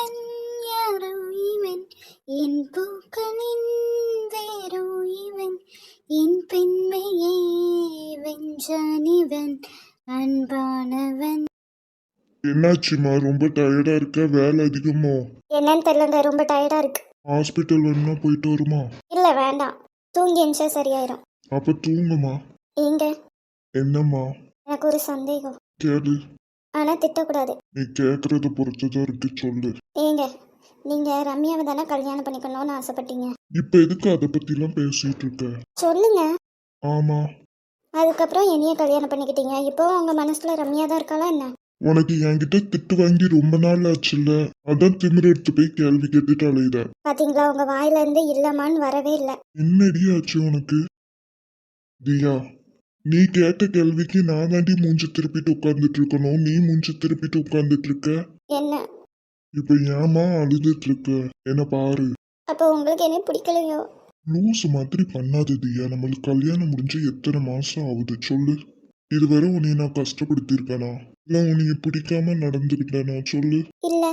இவன் யாரோ இவன் என் பூக்களின் வேரோ இவன் என் பெண்மையை வென்றான் இவன் அன்பானவன். என்னாச்சுமா, ரொம்ப டயர்டா இருக்க? வேலை அதிகமோ? என்னன்னு தெரியலங்க, ரொம்ப டயர்டா இருக்கு. ஹாஸ்பிட்டல் வேணும்னா போயிட்டு வருமா? இல்ல வேண்டாம், தூங்கி எந்திரிச்சா சரியாயிரும். அப்ப தூங்குமா. ஏங்க, என்னம்மா? எனக்கு ஒரு சந்தேகம். கேளு. ஆனா திட்டக்கூடாது. நீ கேக்குறத பொறுத்துதான் இருக்கு, சொல்லு. ஏங்க, நீங்க ரம்யாவை தானே கல்யாணம் பண்ணிக்கணும்னு ஆசைப்பட்டீங்க. இப்ப எதுக்கு அதை பத்தி எல்லாம் பேசிட்டு இருக்க? சொல்லுங்க. ஆமா. அதுக்கப்புறம் என்னைய கல்யாணம் பண்ணிக்கிட்டீங்க. இப்போ உங்க மனசுல ரம்யா தான் இருக்காளா என்ன? உனக்கு என்கிட்ட திட்டு வாங்கி ரொம்ப நாள் ஆச்சுல்ல, அதான் திமிரு எடுத்து போய் கேள்வி கேட்டுட்டு அலையுத. பாத்தீங்களா, உங்க வாயில இருந்து இல்லமான்னு வரவே இல்லை. என்னடி ஆச்சு உனக்கு? தியா, நீ கேட்ட கேள்விக்கு நான் தாண்டி மூஞ்சி திருப்பிட்டு உட்கார்ந்துட்டு இருக்கணும், நீ மூஞ்சி திருப்பிட்டு உட்கார்ந்துட்டு இருக்க. என்ன இப்ப ஏமா அழுதுட்டு இருக்க? என்ன பாரு. அப்போ உங்களுக்கு என்ன பிடிக்கலையோ? லூசு மாதிரி பண்ணாத தியா, நம்மளுக்கு கல்யாணம் முடிஞ்சு எத்தனை மாசம் ஆகுது சொல்லு? இதுவரை உன்னை நான் கஷ்டப்படுத்திருக்கேனா? இல்ல உன்னைய பிடிக்காம நடந்துக்கிட்டேனா சொல்லு? இல்ல.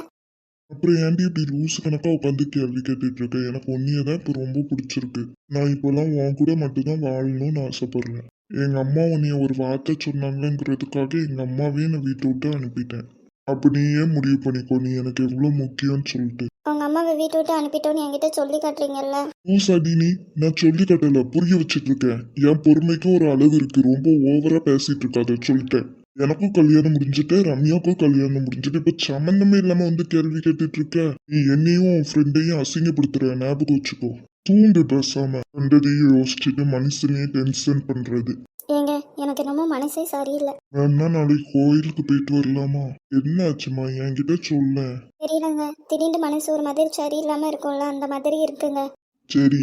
அப்புறம் ஏன்டி இப்படி லூசு கணக்கா உட்காந்து கேள்வி கேட்டுட்டு இருக்க? எனக்கு உன்னையதான் இப்ப ரொம்ப பிடிச்சிருக்கு. நான் இப்பெல்லாம் உன் கூட மட்டும்தான் வாழணும்னு ஆசைப்படுறேன். எங்க அம்மா உன்னைய ஒரு வார்த்தை சொன்னாங்கிறதுக்காக எங்க அம்மாவே நான் வீட்டை விட்டு அனுப்பிட்டேன். அப்ப நீ ஏன் முடிவு பண்ணிக்கோ, நீ எனக்கு எவ்வளவு முக்கியம்னு சொல்லிட்டு. உங்க அம்மாவை வீட்டை விட்டு அனுப்பிட்டோன்னு என்கிட்ட சொல்லி காட்டுறீங்கல்ல. லூசாடி நீ. நான் சொல்லி கட்டல, புரிய வச்சிட்டு இருக்கேன். என் பொறுமைக்கும் ஒரு அளவு இருக்கு, ரொம்ப ஓவரா பேசிட்டு இருக்காத சொல்லிட்டேன். எனக்கும் கல்யாணம் முடிஞ்சுட்டு ரம்யாவுக்கும் கல்யாணம் முடிஞ்சுட்டு இப்ப சம்பந்தமே இல்லாம வந்து கேள்வி கேட்டுட்டு இருக்க. நீ என்னையும் உன் ஃப்ரெண்டையும் அசிங்கப்படுத்துற, ஞாபகம் வச்சுக்கோ. தூண்டு பேசாம. கண்டதையும் யோசிச்சுட்டு மனுஷனையே டென்ஷன் பண்றது. ஏங்க, எனக்கு என்னமோ மனசே சரியில்லை. வேணா நாளைக்கு கோயிலுக்கு போயிட்டு வரலாமா? என்ன ஆச்சுமா, என்கிட்ட சொல்ல. தெரியலங்க, திடீர்னு மனசு ஒரு மாதிரி சரியில்லாம இருக்கும்ல, அந்த மாதிரி இருக்குங்க. சரி,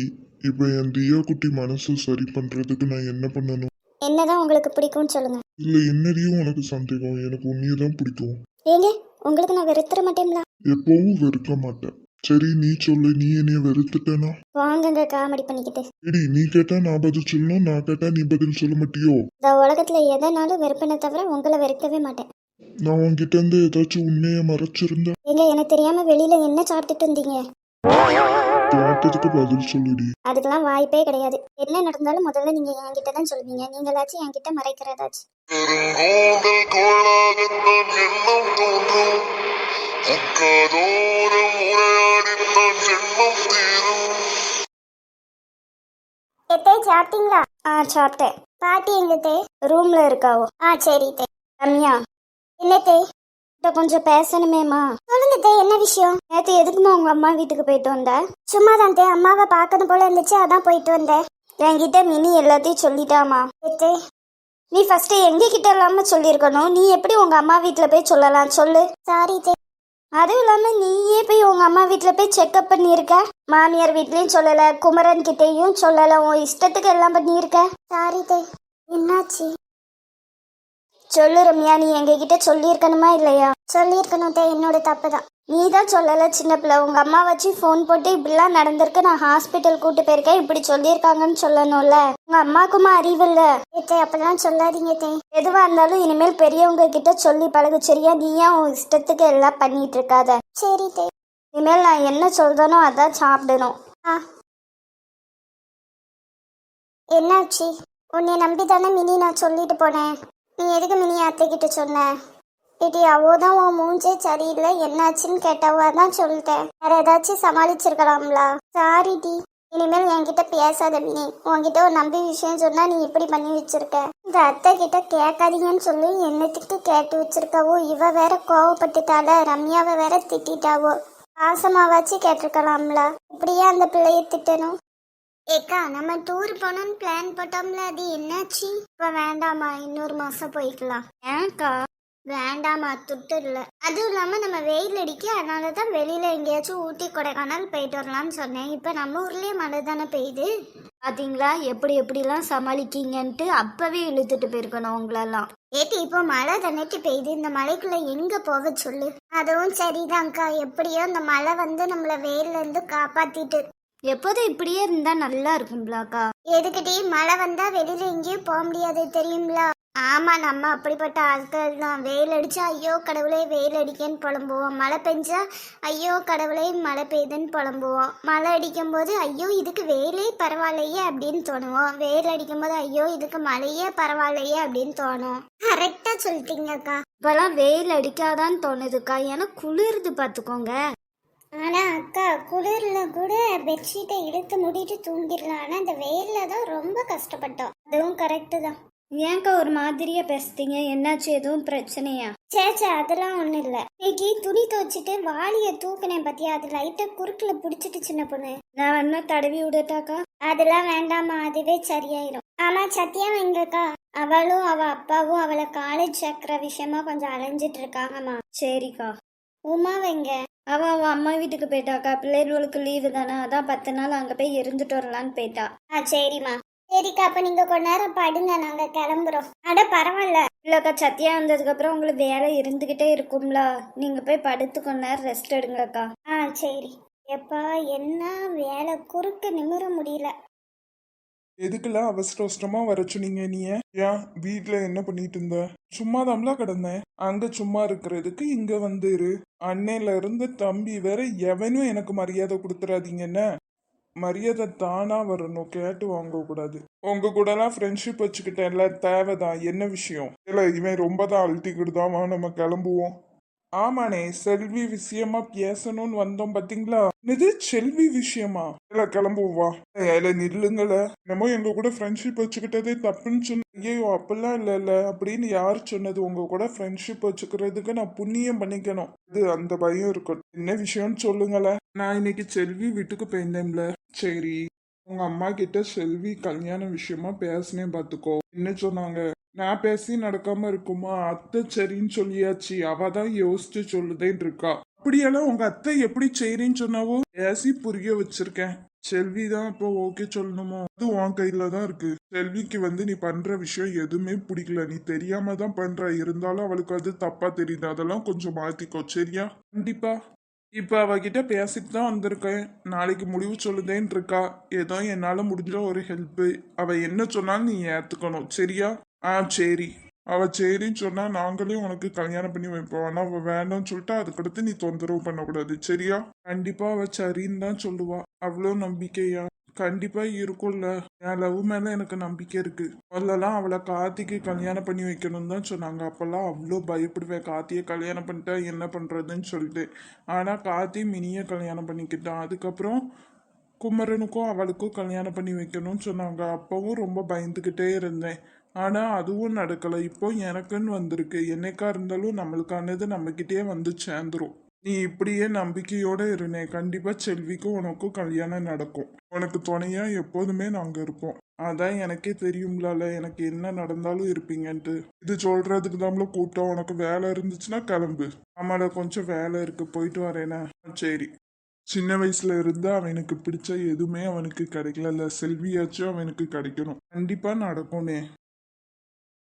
இப்ப என் தியா குட்டி மனசு சரி பண்றதுக்கு நான் என்ன பண்ணணும்? என்னதான் உங்களுக்கு பிடிக்கும்னு சொல்லுங்க. இல்ல என்னடியும் உனக்கு சந்தேகம்? எனக்கு உன்னையதான் பிடிக்கும். ஏங்க, உங்களுக்கு நான் வெறுத்துற மாட்டேங்களா? எப்பவும் வெறுக்க மாட்டேன். சரி நீ சொல்லு, நீ என்னைய வெறுத்துட்டேனா? வாங்கங்க, காமெடி பண்ணிக்கிட்டு. சரி, நீ கேட்டா நான் பதில் சொல்லணும், நான் கேட்டா நீ பதில் சொல்ல மாட்டியோ? இந்த உலகத்துல எதனாலும் வெறுப்பனை தவிர உங்களை வெறுக்கவே மாட்டேன். நான் உன்கிட்ட இருந்து ஏதாச்சும் உண்மையை மறைச்சிருந்தேன்? ஏங்க, எனக்கு தெரியாம வெளியில என்ன சாப்பிட்டுட்டு இருந்தீங்க? கேட்டதுக்கு பதில் சொல்லுடி. அதுக்கெல்லாம் வாய்ப்பே கிடையாது. என்ன நடந்தாலும் முதல்ல நீங்க என்கிட்ட தான் சொல்லுவீங்க. நீங்களாச்சும் என்கிட்ட மறைக்கிறதாச்சு. சாப்பிட்டீங்களா? சாப்பிட்டேன். பாட்டி எங்க? ரூம்ல இருக்காவோ? சரி தே. ரம்யா, என்ன தே? கொஞ்சம் பேசணுமேமா. சொல்லுங்க தே, என்ன விஷயம்? நேத்து எதுக்குமா உங்க அம்மா வீட்டுக்கு போயிட்டு வந்த? சும்மா தான் தே, அம்மாவை பார்க்கணும் போல இருந்துச்சு, அதான் போயிட்டு வந்தேன். என்கிட்ட மினி எல்லாத்தையும் சொல்லிட்டாமா. தே, நீ ஃபர்ஸ்ட் எங்க கிட்ட இல்லாம சொல்லியிருக்கணும். நீ எப்படி உங்க அம்மா வீட்டுல போய் சொல்லலாம் சொல்லு? சாரி தே. அதுவும் இல்லாம நீயே போய் உங்க அம்மா வீட்டுல போய் செக்அப் பண்ணியிருக்க. மாமியார் வீட்லயும் சொல்லல, குமரன் கிட்டையும் சொல்லல, உன் இஷ்டத்துக்கு எல்லாம் பண்ணியிருக்க. சாரி தே. என்னாச்சு சொல்லு ரம்யா, நீ எங்ககிட்ட சொல்லியிருக்கணுமா இல்லையா? சொல்லியிருக்கணும் தே, என்னோட தப்பு தான். நீ தான் சொல்லல, சின்ன பிள்ளை. உங்க அம்மா வச்சு ஃபோன் போட்டு இப்படிலாம் நடந்திருக்கு, நான் ஹாஸ்பிட்டல் கூட்டு போயிருக்கேன், இப்படி சொல்லியிருக்காங்கன்னு சொல்லணும்ல. உங்க அம்மாக்குமா அறிவு இல்ல? தே, அப்பெல்லாம் சொல்லாதீங்க தே. எதுவா இருந்தாலும் இனிமேல் பெரியவங்க கிட்ட சொல்லி பழகு, சரியா? நீயா உன் இஷ்டத்துக்கு எல்லாம் பண்ணிட்டு இருக்காத. சரி தே. இனிமேல் நான் என்ன சொல்றேனோ அதான் சாப்பிடணும். என்னாச்சு? உன்னை நம்பி தானே மினி நான் சொல்லிட்டு போனேன். நீ எதுக்கு மினி அத்தைக்கிட்ட சொன்ன? இடி அவோதான் உன் மூஞ்சே சரியில்லை, என்னாச்சுன்னு கேட்டவோ தான் சொல்லிட்டேன். வேற ஏதாச்சும் சமாளிச்சிருக்கலாம்ல. Sorry D. இனிமேல் என்கிட்ட பேசாத மினி. உன்கிட்ட ஒரு நம்பி விஷயம் சொன்னா நீ இப்படி பண்ணி வச்சிருக்க. இந்த அத்தை கிட்ட கேட்காதீங்கன்னு சொல்லி என்னத்துக்கு கேட்டு வச்சிருக்காவோ? இவ வேற கோவப்பட்டுட்டால, ரம்யாவை வேற திட்டாவோ. பாசமாவாச்சு கேட்டிருக்கலாம்ல. இப்படியே அந்த பிள்ளைய திட்டணும். ஏக்கா, நம்ம டூர் போனோம்னு பிளான் போட்டோம்ல, அது என்னாச்சு? இப்ப வேண்டாமா, இன்னொரு மாசம் போய்க்கலாம். ஏன்க்கா? வேண்டாமா, துட்டு இல்ல. அதுவும் இல்லாம நம்ம வெயில் அடிக்க, அதனாலதான் வெளியில எங்கேயாச்சும் ஊட்டி கொடைக்கானல் போயிட்டு வரலாம்னு சொன்னேன். இப்ப நம்ம ஊர்லயே மழை தானே பெய்யுது. பாத்தீங்களா எப்படிலாம் சமாளிக்கீங்கன்ட்டு? அப்பவே இழுத்துட்டு போயிருக்கணும் உங்களெல்லாம். ஏட்டி, இப்போ மழை தானேட்டு பெய்யுது, இந்த மழைக்குள்ள எங்க போக சொல்லு? அதுவும் சரிதான்க்கா. எப்படியோ இந்த மழை வந்து நம்மள வெயில்ல இருந்து காப்பாத்திட்டு. எப்போதும் இப்படியே இருந்தா நல்லா இருக்கும்லாக்கா. எதுக்கிட்டே மழை வந்தா வெளியில எங்கேயும் போக முடியாது தெரியுங்களா? ஆமா, நம்ம அப்படிப்பட்ட ஆட்கள் தான். வெயில் அடிச்சா ஐயோ கடவுளே வெயில் அடிக்கன்னு புலம்புவோம். மழை பெஞ்சா ஐயோ கடவுளே மழை பெய்யுதுன்னு புலம்புவோம். மழை அடிக்கும் போது ஐயோ இதுக்கு வெயிலே பரவாயில்லையே அப்படின்னு தோணுவோம். வெயில் அடிக்கும் போது ஐயோ இதுக்கு மழையே பரவாயில்லையே அப்படின்னு தோணும். கரெக்டா சொல்லிட்டீங்கக்கா. இப்பெல்லாம் வெயில் அடிக்காதான்னு தோணுதுக்கா. ஏன்னா குளிருது பார்த்துக்கோங்க. ஆனா அக்கா குளிர்ல கூட பெட்ஷீட்டை இழுத்து மூடிட்டு தூங்கிடலாம். ஆனா இந்த வெயில்ல தான் ரொம்ப கஷ்டப்பட்டோம். அதுவும் கரெக்டு தான். ஏன்க்கா ஒரு மாதிரியா பேசுறீங்க? என்னாச்சு, எதுவும் பிரச்சனையா? சேச்சா அதெல்லாம் ஒண்ணும் இல்ல. இன்னைக்கு துணி துவைச்சிட்டு வாளிய தூக்குனேன் பத்தியா, அது லைட்டா குறுக்குல புடிச்சிட்டு சின்ன பொண்ணு. நான் என்ன தடவி விடட்டாக்கா? அதெல்லாம் வேண்டாமா, அதுவே சரியாயிரும். ஆமா சத்தியா எங்கக்கா? அவளும் அவ அப்பாவும் அவளை காலேஜ் சேர்க்கிற விஷயமா கொஞ்சம் அலைஞ்சிட்டு இருக்காங்கம்மா. சரிக்கா. உமா வெங்க? அவ அம்மா வீட்டுக்கு போயிட்டாக்கா. பிள்ளைகளுக்கு லீவு தானே, அதான் 10 நாள் அங்க போய் இருந்துட்டு வரலான்னு போயிட்டா. சரிம்மா. சரிக்கா, அப்ப நீங்க கொஞ்ச நேரம் படுங்க, நாங்க கிளம்புறோம். அட பரவாயில்ல. இல்லக்கா சத்தியா வந்ததுக்கு அப்புறம் உங்களுக்கு வேலை இருந்துகிட்டே இருக்கும்ல, நீங்க போய் படுத்து கொஞ்ச நேரம் ரெஸ்ட் எடுங்கக்கா. சரி. எப்பா என்ன வேலை, குறுக்க நிமிர முடியல. எதுக்கெல்லாம் அவசர அவசரமா வர சொன்னீங்க நீ? ஏன் வீட்ல என்ன பண்ணிட்டு இருந்த? சும்மா தான்லாம் கிடந்தேன். அங்க சும்மா இருக்கிறதுக்கு இங்க வந்துரு. அன்னையில இருந்து தம்பி வேற எவனும் எனக்கு மரியாதை கொடுத்துறாதீங்க என்ன? மரியாதை தானா வரணும், கேட்டு வாங்க கூடாது. உங்க கூட எல்லாம் ஃப்ரெண்ட்ஷிப் வச்சுக்கிட்டேன்ல, தேவைதான். என்ன விஷயம்? இல்ல இவன் ரொம்ப தான் அழுத்திக்கிட்டுதான், வா நம்ம கிளம்புவோம். ஆமாண்ணே, செல்வி விஷயமா பேசணும்னு வந்தோம் பாத்தீங்களா? இது செல்வி விஷயமா? இல்ல கிளம்புவோம் வா. இல்ல நில்லுங்கள. என்னமோ எங்க கூட ஃப்ரெண்ட்ஷிப் வச்சுக்கிட்டதே தப்புன்னு சொன்ன. ஐயோ அப்பெல்லாம் இல்ல அப்படின்னு யார் சொன்னது? உங்க கூட ஃப்ரெண்ட்ஷிப் வச்சுக்கிறதுக்கு நான் புண்ணியம் பண்ணிக்கணும், இது அந்த பயம் இருக்கட்டும். என்ன விஷயம்னு சொல்லுங்களேன். நான் இன்னைக்கு செல்வி வீட்டுக்கு போயிருந்தேன்ல. சரி, உங்க அம்மா கிட்ட செல்வி கல்யாண விஷயமா பேசினேன் பாத்துக்கோ. என்ன சொன்னாங்க? நான் பேசி நடக்காம இருக்குமா? அத்தை சரின்னு சொல்லியாச்சு, அவ தான் யோசிச்சு சொல்லுதேன்னு இருக்கா. அப்படியெல்லாம் உங்க அத்தை எப்படி செய்றேன்னு சொன்னாவோ? பேசி புரிய வச்சிருக்கேன். செல்வி தான் இப்போ ஓகே சொல்லணுமோ? அது உன் கையில தான் இருக்கு. செல்விக்கு நீ பண்ற விஷயம் எதுவுமே பிடிக்கல, நீ தெரியாம தான் பண்ற. இருந்தாலும் அவளுக்கு அது தப்பா தெரியுது, அதெல்லாம் கொஞ்சம் மாத்திக்கோ சரியா? கண்டிப்பா. இப்ப அவகிட்ட பேசிட்டு தான் வந்திருக்கேன். நாளைக்கு முடிவு சொல்லுதேன்னு இருக்கா. ஏதோ என்னால முடிஞ்ச ஒரு ஹெல்ப். அவ என்ன சொன்னாலும் நீ ஏத்துக்கணும் சரியா? சரி. அவ சரின்னு சொன்னா நாங்களே உனக்கு கல்யாணம் பண்ணி வைப்போம். ஆனா அவ வேண்டாம்னு சொல்லிட்டா அதுக்கடுத்து நீ தொந்தரவு பண்ணக்கூடாது சரியா? கண்டிப்பா அவ சரின்னு தான் சொல்லுவா. அவ்வளோ நம்பிக்கையா? கண்டிப்பா இருக்கும்ல. என் லவ் மேல எனக்கு நம்பிக்கை இருக்கு. முதல்லலாம் அவளை கார்த்திக்கு கல்யாணம் பண்ணி வைக்கணும்னு தான் சொன்னாங்க. அப்பெல்லாம் அவ்வளோ பயப்படுவேன், கார்த்தியை கல்யாணம் பண்ணிட்டா என்ன பண்றதுன்னு சொல்லிட்டு. ஆனா கார்த்தி மினிய கல்யாணம் பண்ணிக்கிட்டான். அதுக்கப்புறம் குமரனுக்கும் அவளுக்கும் கல்யாணம் பண்ணி வைக்கணும்னு சொன்னாங்க. அப்பவும் ரொம்ப பயந்துக்கிட்டே இருந்தேன். ஆனா அதுவும் நடக்கல. இப்போ எனக்குன்னு வந்திருக்கு. என்னைக்கா இருந்தாலும் நம்மளுக்கானது நம்மகிட்டயே வந்து சேர்ந்துரும். நீ இப்படியே நம்பிக்கையோட இருந்தே, கண்டிப்பா செல்விக்கும் உனக்கும் கல்யாணம் நடக்கும். உனக்கு துணையா எப்போதுமே நாங்க இருப்போம். அதான் எனக்கே தெரியும்லால எனக்கு என்ன நடந்தாலும் இருப்பீங்கன்ட்டு. இது சொல்றதுக்கு தான் கூப்பிட்டோம். உனக்கு வேலை இருந்துச்சுன்னா கிளம்பு. ஆமாடா கொஞ்சம் வேலை இருக்கு, போயிட்டு வரேனா? சரி. சின்ன வயசுல இருந்து அவனுக்கு பிடிச்ச எதுவுமே அவனுக்கு கிடைக்கல. செல்வியாச்சும் அவனுக்கு கிடைக்கணும். கண்டிப்பா நடக்கும்னே.